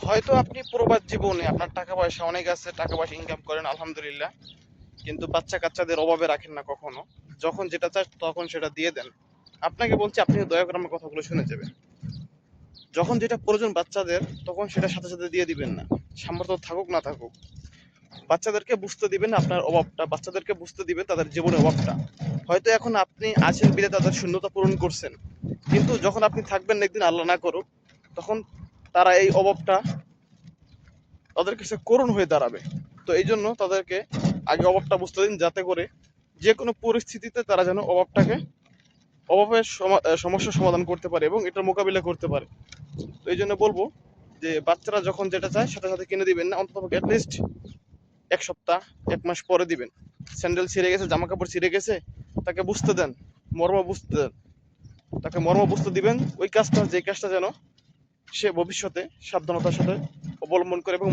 হয়তো আপনি প্রবাস জীবনে আপনার টাকা পয়সা অনেক আছে, টাকা পয়সা ইনকাম করেন আলহামদুলিল্লাহ, কিন্তু বাচ্চা কাচ্চাদের অভাবে রাখেন না কখনো। যখন যেটা চায় তখন সেটা দিয়ে দেন। আপনাকে বলছি, আপনি দয়া করে আমার কথাগুলো শুনে যাবেন। যখন যেটা প্রয়োজন বাচ্চাদের, তখন সেটা সাথে সাথে দিয়ে দিবেন না। সামর্থ্য থাকুক না থাকুক, বাচ্চাদেরকে বুঝতে দিবেন আপনার অভাবটা, বাচ্চাদেরকে বুঝতে দিবেন তাদের জীবনের অভাবটা। হয়তো এখন আপনি আছেন বিধে তাদের শূন্যতা পূরণ করছেন, কিন্তু যখন আপনি থাকবেন না একদিন, আল্লাহ না করুক, তখন তারা এই অভাবটা তাদের কাছে করুণ হয়ে দাঁড়াবে। তো এই জন্য তাদেরকে আগে অভাবটা বুঝতে দিন, যাতে করে যে কোনো পরিস্থিতিতে তারা যেন অভাবের সমস্যার সমাধান করতে পারে এবং এটার মোকাবিলা করতে পারে। তো এই জন্য বলবো যে বাচ্চারা যখন যেটা চায় সাথে সাথে কিনে দিবেন না, অন্তত অ্যাটলিস্ট 1 সপ্তাহ 1 মাস পরে দিবেন। স্যান্ডেল ছিঁড়ে গেছে, জামা কাপড় ছিঁড়ে গেছে, তাকে বুঝতে দেন, মর্ম বুঝতে দেন, তাকে মর্ম বুঝতে দিবেন। ওই কাজটা, যে কাজটা যেন সে ভবিষ্যতে সাবধানতার সাথে অবলম্বন করে এবং